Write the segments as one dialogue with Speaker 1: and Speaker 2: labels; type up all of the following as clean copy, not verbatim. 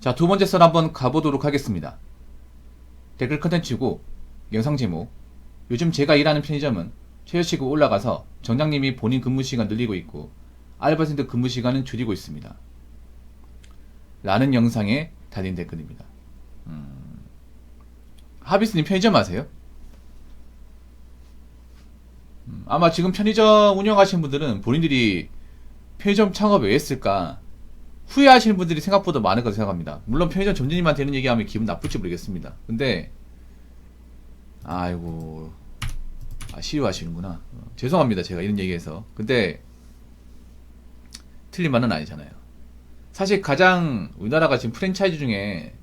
Speaker 1: 자, 두 번째 썰 한번 가보도록 하겠습니다. 댓글 컨텐츠고 영상 제목. 요즘 제가 일하는 편의점은 최저치고 올라가서 정장님이 본인 근무시간 늘리고 있고 알바생들 근무시간은 줄이고 있습니다. 라는 영상에 달린 댓글입니다. 하비스님 편의점 아세요? 아마 지금 편의점 운영하시는 분들은 본인들이 편의점 창업을 왜 했을까 후회하시는 분들이 생각보다 많을 거라 생각합니다. 물론 편의점 점주님한테 이런 얘기하면 기분 나쁠지 모르겠습니다. 근데 아이고 시유하시는구나. 죄송합니다, 제가 이런 얘기해서. 근데 틀린 말은 아니잖아요. 사실 가장 우리나라가 지금 프랜차이즈 중에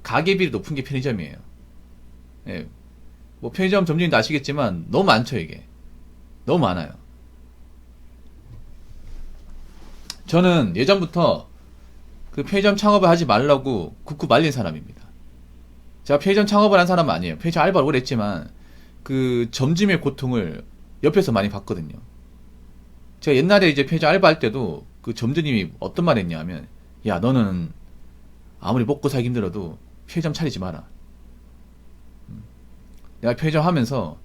Speaker 1: 가게비율이 높은 게 편의점이에요. 예, 뭐 편의점 점주님도 아시겠지만 너무 많죠. 이게 너무 많아요. 저는 예전부터 그 편의점 창업을 하지 말라고 굽고 말린 사람입니다. 제가 편의점 창업을 한 사람은 아니에요. 편의점 알바를 오래 했지만 그 점주의 고통을 옆에서 많이 봤거든요. 제가 옛날에 이제 편의점 알바할 때도 그 점주님이 어떤 말 했냐면, 야 너는 아무리 먹고 살기 힘들어도 편의점 차리지 마라. 내가 편의점 하면서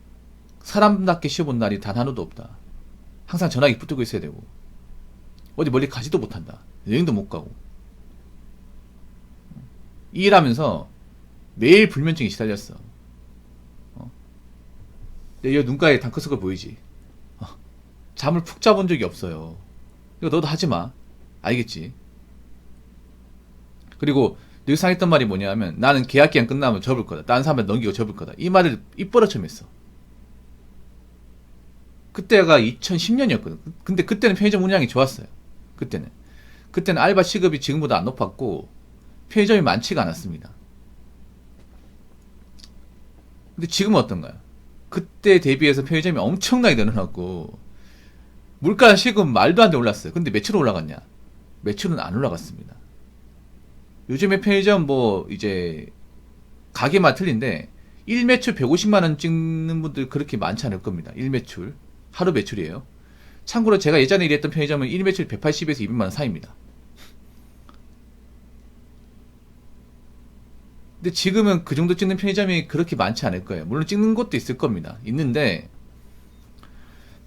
Speaker 1: 사람답게 쉬어본 날이 단 하루도 없다. 항상 전화기 붙들고 있어야 되고 어디 멀리 가지도 못한다. 여행도 못 가고 이 일하면서 매일 불면증에 시달렸어. 내 눈가에 다크서클 보이지? 잠을 푹 자본 적이 없어요. 이거 너도 하지마. 알겠지? 그리고 늘 상했던 말이 뭐냐면, 나는 계약 기간 끝나면 접을 거다. 다른 사람한테 넘기고 접을 거다. 이 말을 입버릇처럼 했어. 그때가 2010년이었거든. 근데 그때는 편의점 운영이 좋았어요. 그때는 알바 시급이 지금보다 안 높았고 편의점이 많지가 않았습니다. 근데 지금은 어떤가요? 그때 대비해서 편의점이 엄청나게 늘어났고 물가 시급 말도 안 돼 올랐어요. 근데 매출은 올라갔냐? 매출은 안 올라갔습니다. 요즘에 편의점 뭐 이제 가게만 틀린데 1매출 150만원 찍는 분들 그렇게 많지 않을 겁니다. 1매출 하루 매출이에요. 참고로 제가 예전에 일했던 편의점은 1매출 180에서 200만원 사이입니다. 근데 지금은 그 정도 찍는 편의점이 그렇게 많지 않을 거예요. 물론 찍는 곳도 있을 겁니다. 있는데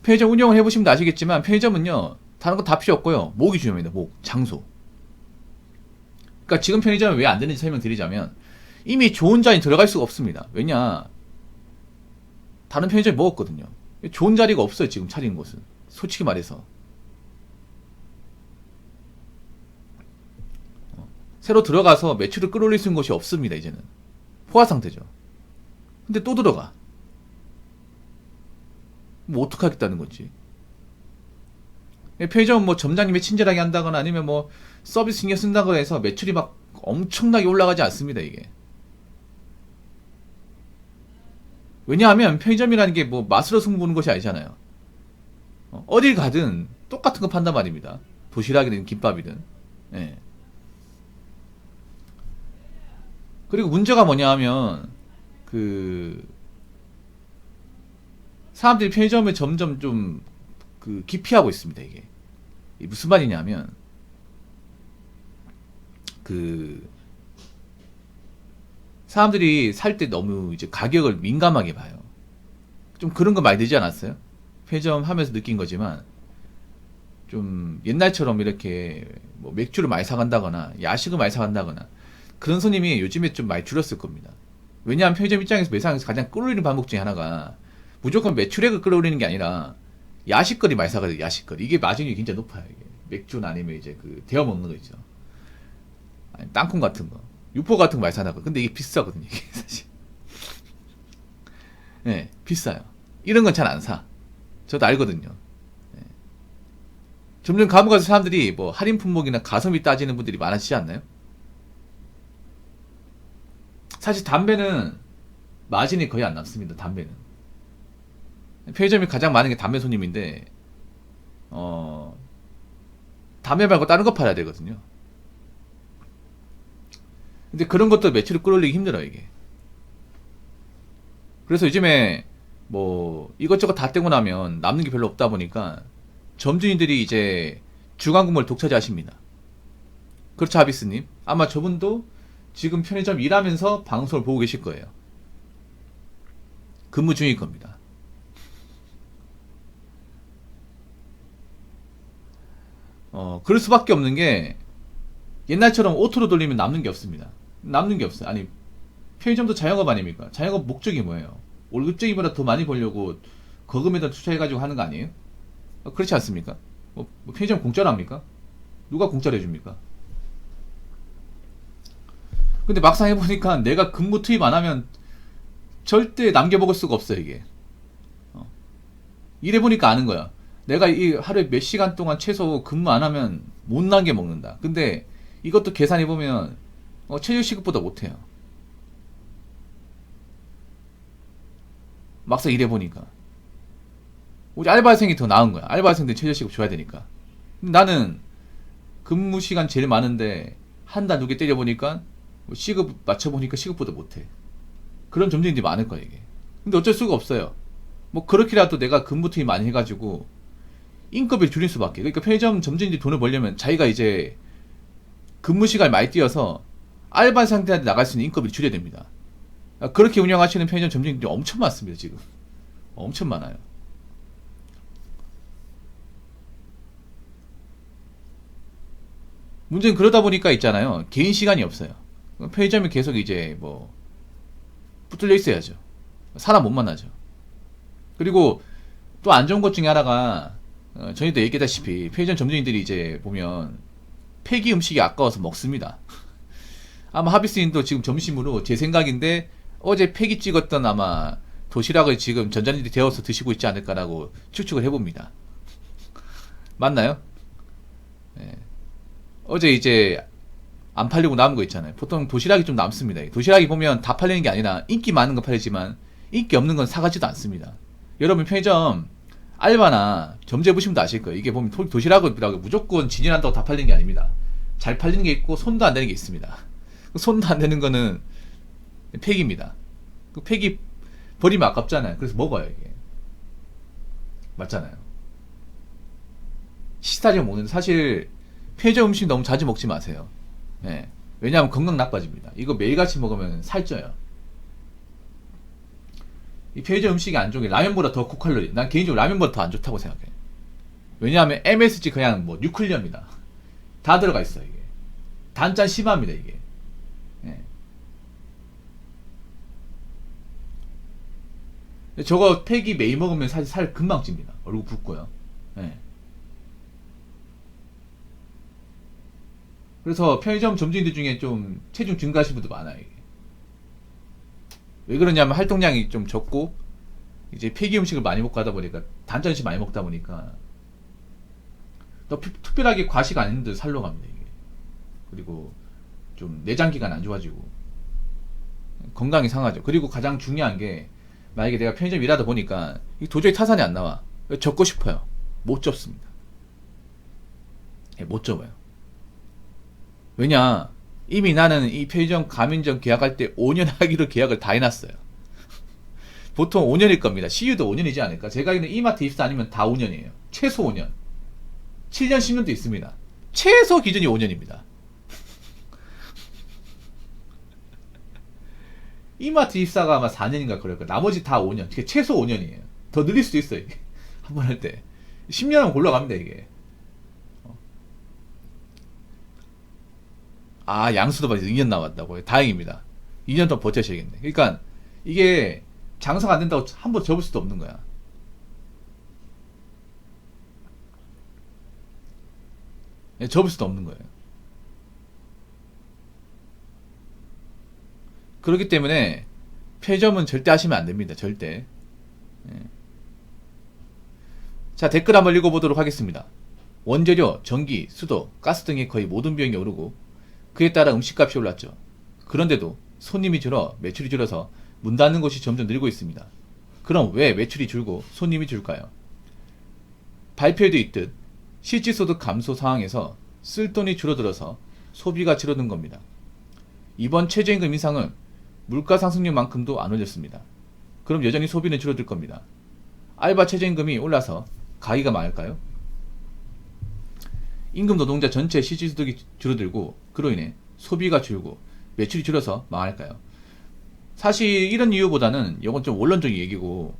Speaker 1: 편의점 운영을 해보시면 아시겠지만 편의점은요 다른 거 다 필요 없고요. 목이 중요합니다. 목, 장소. 그러니까 지금 편의점이 왜 안 되는지 설명드리자면, 이미 좋은 자리 들어갈 수가 없습니다. 왜냐, 다른 편의점이 먹었거든요. 좋은 자리가 없어요. 지금 차리는 곳은 솔직히 말해서. 새로 들어가서 매출을 끌어올릴 수 있는 곳이 없습니다. 이제는 포화 상태죠. 근데 또 들어가. 뭐 어떡하겠다는 건지. 편의점은 뭐 점장님이 친절하게 한다거나 아니면 뭐 서비스 신경 쓴다거나 해서 매출이 막 엄청나게 올라가지 않습니다. 이게 왜냐하면 편의점이라는 게 뭐 맛으로 승부하는 것이 아니잖아요. 어딜 가든 똑같은 거 판단 말입니다. 도시락이든 김밥이든. 예. 그리고 문제가 뭐냐 하면 그 사람들이 편의점을 점점 좀 그 기피하고 있습니다. 이게 무슨 말이냐면, 그 사람들이 살 때 너무 이제 가격을 민감하게 봐요. 좀 그런 거 많이 되지 않았어요? 편의점 하면서 느낀 거지만 좀 옛날처럼 이렇게 뭐 맥주를 많이 사간다거나 야식을 많이 사간다거나 그런 손님이 요즘에 좀 많이 줄었을 겁니다. 왜냐하면 편의점 입장에서 매상에서 가장 끌어올리는 방법 중에 하나가 무조건 매출액을 끌어올리는 게 아니라 야식거리 많이 사가지고 야식거리. 이게 마진이 굉장히 높아요. 이게 맥주나 아니면 이제 그 데워 먹는 거 있죠. 아니, 땅콩 같은 거, 유포 같은 거 많이 사나고. 근데 이게 비싸거든요. 이게 사실. 네, 비싸요. 이런 건 잘 안 사. 저도 알거든요. 네. 점점 가서 사람들이 뭐 할인 품목이나 가성비 따지는 분들이 많아지지 않나요? 사실 담배는 마진이 거의 안 남습니다. 담배는. 편의점이 가장 많은 게 담배 손님인데 담배 말고 다른 거 팔아야 되거든요. 근데 그런 것도 매출을 끌어올리기 힘들어요. 이게. 그래서 요즘에 뭐 이것저것 다 떼고 나면 남는 게 별로 없다 보니까 점주님들이 이제 중앙 국물 독차지하십니다. 그렇죠, 하비스님. 아마 저분도 지금 편의점 일하면서 방송을 보고 계실 거예요. 근무 중일 겁니다. 그럴 수밖에 없는 게 옛날처럼 오토로 돌리면 남는 게 없습니다. 남는 게 없어요. 아니, 편의점도 자영업 아닙니까? 자영업 목적이 뭐예요? 월급쟁이보다 더 많이 벌려고 거금에다 투자해가지고 하는 거 아니에요? 그렇지 않습니까? 뭐 편의점 공짜로 합니까? 누가 공짜로 해줍니까? 근데 막상 해보니까 내가 근무 투입 안 하면 절대 남겨먹을 수가 없어, 이게. 일해보니까 아는 거야. 내가 이 하루에 몇 시간 동안 최소 근무 안 하면 못 남겨 먹는다. 근데 이것도 계산해보면 최저 시급보다 못해요. 막상 일해보니까. 우리 알바생이 더 나은 거야. 알바생들 최저 시급 줘야 되니까. 근데 나는 근무 시간 제일 많은데 한 달 누게 때려보니까 시급 맞춰보니까 시급보다 못해. 그런 점쟁이들이 많을 거야, 이게. 근데 어쩔 수가 없어요. 뭐 그렇게라도 내가 근무 투입 많이 해가지고 인건비를 줄일 수밖에. 그러니까 편의점 점주인들이 돈을 벌려면 자기가 이제 근무 시간을 많이 뛰어서 알바생들한테 나갈 수 있는 인건비를 줄여야 됩니다. 그렇게 운영하시는 편의점 점주인들이 엄청 많습니다, 지금. 엄청 많아요. 문제는 그러다 보니까 있잖아요. 개인 시간이 없어요. 편의점이 계속 이제 뭐 붙들려 있어야죠. 사람 못 만나죠. 그리고 또 안 좋은 것 중에 하나가 전에도 얘기했다시피 편의점 점주인들이 이제 보면 폐기 음식이 아까워서 먹습니다. 아마 하비스님도 지금 점심으로 제 생각인데 어제 폐기 찍었던 아마 도시락을 지금 전자레인지 데워서 드시고 있지 않을까라고 추측을 해봅니다. 맞나요? 네. 어제 이제 안 팔리고 남은 거 있잖아요. 보통 도시락이 좀 남습니다. 도시락이 보면 다 팔리는 게 아니라 인기 많은 거 팔리지만 인기 없는 건 사가지도 않습니다. 여러분 편의점 알바나 점주해 보시면 다 아실 거예요. 이게 보면 도시락이라고 무조건 진열한다고 다 팔리는 게 아닙니다. 잘 팔리는 게 있고 손도 안 되는 게 있습니다. 손도 안 되는 거는 폐기입니다. 그 폐기 버리면 아깝잖아요. 그래서 먹어요, 이게. 맞잖아요. 식사를 먹는 사실 편의점 음식 너무 자주 먹지 마세요. 예. 왜냐하면 건강 나빠집니다. 이거 매일같이 먹으면 살쪄요. 이 편의점 음식이 안 좋은 게 라면보다 더 고칼로리. 난 개인적으로 라면보다 더 안 좋다고 생각해. 왜냐하면 MSG 그냥 뭐 뉴클리어입니다. 다 들어가 있어, 이게. 단짠 심합니다, 이게. 예. 저거 팩이 매일 먹으면 사실 살 금방 찝니다. 얼굴 붓고요. 예. 그래서 편의점 점주인들 중에 좀 체중 증가하신 분도 많아요, 이게. 왜 그러냐면 활동량이 좀 적고 이제 폐기 음식을 많이 먹고 하다 보니까 단짠 음식 많이 먹다 보니까 또 특별하게 과식 안 했는데 살로 갑니다, 이게. 그리고 좀 내장기가 안 좋아지고 건강이 상하죠. 그리고 가장 중요한 게 만약에 내가 편의점 일하다 보니까 도저히 타산이 안 나와. 접고 싶어요. 못 접습니다. 못 접어요. 왜냐, 이미 나는 이 편의점 가맹점 계약할 때 5년 하기로 계약을 다 해놨어요. 보통 5년일 겁니다. CU도 5년이지 않을까? 제가 알기로는 이마트 입사 아니면 다 5년이에요. 최소 5년. 7년, 10년도 있습니다. 최소 기준이 5년입니다. 이마트 입사가 아마 4년인가 그럴 거예요. 나머지 다 5년. 최소 5년이에요. 더 늘릴 수도 있어요, 이게. 한 번 할 때. 10년은 골라갑니다, 이게. 아, 양수도 봐서 2년 남았다고요. 다행입니다. 2년 더 버텨셔야겠네. 그러니까 이게 장사가 안 된다고 한 번 접을 수도 없는 거야. 접을 수도 없는 거예요. 그렇기 때문에 편의점은 절대 하시면 안 됩니다. 절대. 자, 댓글 한번 읽어보도록 하겠습니다. 원재료, 전기, 수도, 가스 등의 거의 모든 비용이 오르고 그에 따라 음식값이 올랐죠. 그런데도 손님이 줄어 매출이 줄어서 문 닫는 곳이 점점 늘고 있습니다. 그럼 왜 매출이 줄고 손님이 줄까요? 발표에도 있듯 실질소득 감소 상황에서 쓸 돈이 줄어들어서 소비가 줄어든 겁니다. 이번 최저임금 인상은 물가 상승률만큼도 안 올렸습니다. 그럼 여전히 소비는 줄어들 겁니다. 알바 최저임금이 올라서 가기가 많을까요? 임금 노동자 전체 실질소득이 줄어들고 그로 인해 소비가 줄고 매출이 줄어서 망할까요? 사실 이런 이유보다는 이건 좀 원론적인 얘기고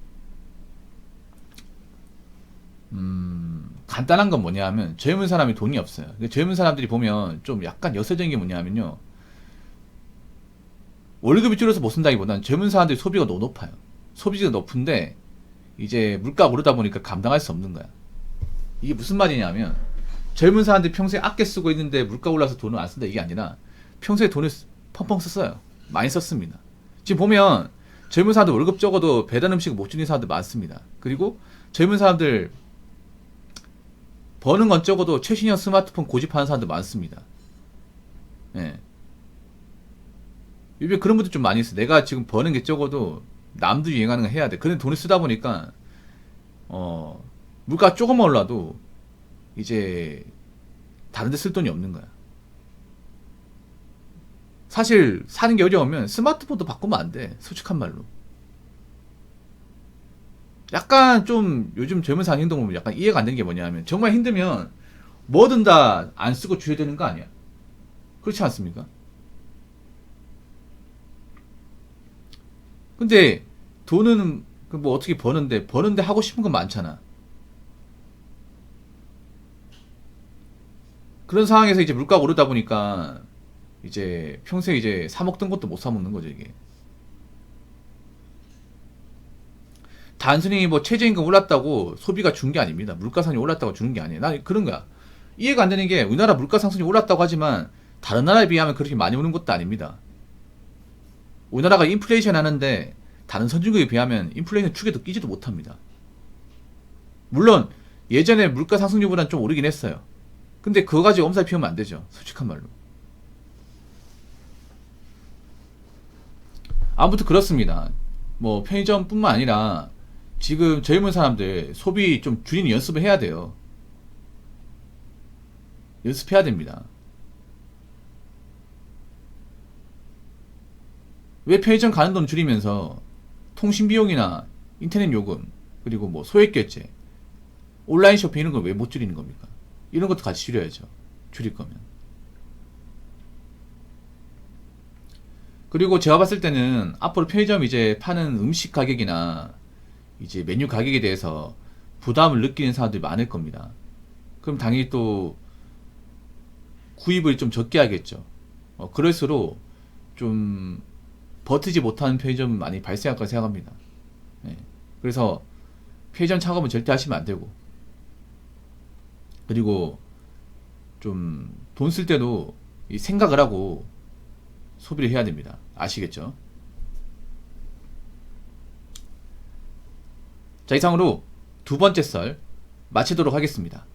Speaker 1: 간단한 건 뭐냐 하면 젊은 사람이 돈이 없어요. 젊은 사람들이 보면 좀 약간 역설적인 게 뭐냐 하면요, 월급이 줄어서 못 쓴다기보다는 젊은 사람들이 소비가 너무 높아요. 소비가 높은데 이제 물가가 오르다 보니까 감당할 수 없는 거야. 이게 무슨 말이냐면 젊은 사람들이 평소에 아껴 쓰고 있는데 물가 올라서 돈을 안 쓴다 이게 아니라 평소에 돈을 펑펑 썼어요. 많이 썼습니다. 지금 보면 젊은 사람들 월급 적어도 배달 음식 못 주는 사람들 많습니다. 그리고 젊은 사람들 버는 건 적어도 최신형 스마트폰 고집하는 사람들 많습니다. 예. 요즘에 그런 분들 좀 많이 있어. 내가 지금 버는 게 적어도 남들 유행하는 거 해야 돼. 그런데 돈을 쓰다 보니까 물가 조금만 올라도 이제 다른 데 쓸 돈이 없는 거야. 사실 사는 게 어려우면 스마트폰도 바꾸면 안 돼. 솔직한 말로. 약간 좀 요즘 젊은 사람 행동 보면 약간 이해가 안 되는 게 뭐냐면 정말 힘들면 뭐든 다 안 쓰고 줘야 되는 거 아니야. 그렇지 않습니까? 근데 돈은 그 뭐 어떻게 버는데 하고 싶은 건 많잖아. 그런 상황에서 이제 물가가 오르다 보니까 이제 평소에 이제 사 먹던 것도 못 사 먹는 거죠, 이게. 단순히 뭐 최저임금 올랐다고 소비가 준 게 아닙니다. 물가상이 올랐다고 주는 게 아니에요. 난 그런 거야. 이해가 안 되는 게 우리나라 물가상승이 올랐다고 하지만 다른 나라에 비하면 그렇게 많이 오는 것도 아닙니다. 우리나라가 인플레이션 하는데 다른 선진국에 비하면 인플레이션 축에도 끼지도 못합니다. 물론 예전에 물가 상승률보다는 좀 오르긴 했어요. 근데 그거 가지고 엄살 피우면 안 되죠. 솔직한 말로. 아무튼 그렇습니다. 뭐 편의점뿐만 아니라 지금 젊은 사람들 소비 좀 줄이는 연습을 해야 돼요. 연습해야 됩니다. 왜 편의점 가는 돈 줄이면서 통신 비용이나 인터넷 요금 그리고 뭐 소액 결제, 온라인 쇼핑 이런 걸 왜 못 줄이는 겁니까? 이런 것도 같이 줄여야죠. 줄일 거면. 그리고 제가 봤을 때는 앞으로 편의점 이제 파는 음식 가격이나 이제 메뉴 가격에 대해서 부담을 느끼는 사람들이 많을 겁니다. 그럼 당연히 또 구입을 좀 적게 하겠죠. 그럴수록 좀 버티지 못하는 편의점 많이 발생할 거라 생각합니다. 예. 그래서 편의점 창업은 절대 하시면 안 되고, 그리고 좀 돈 쓸 때도 이 생각을 하고 소비를 해야 됩니다. 아시겠죠? 자, 이상으로 두 번째 썰 마치도록 하겠습니다.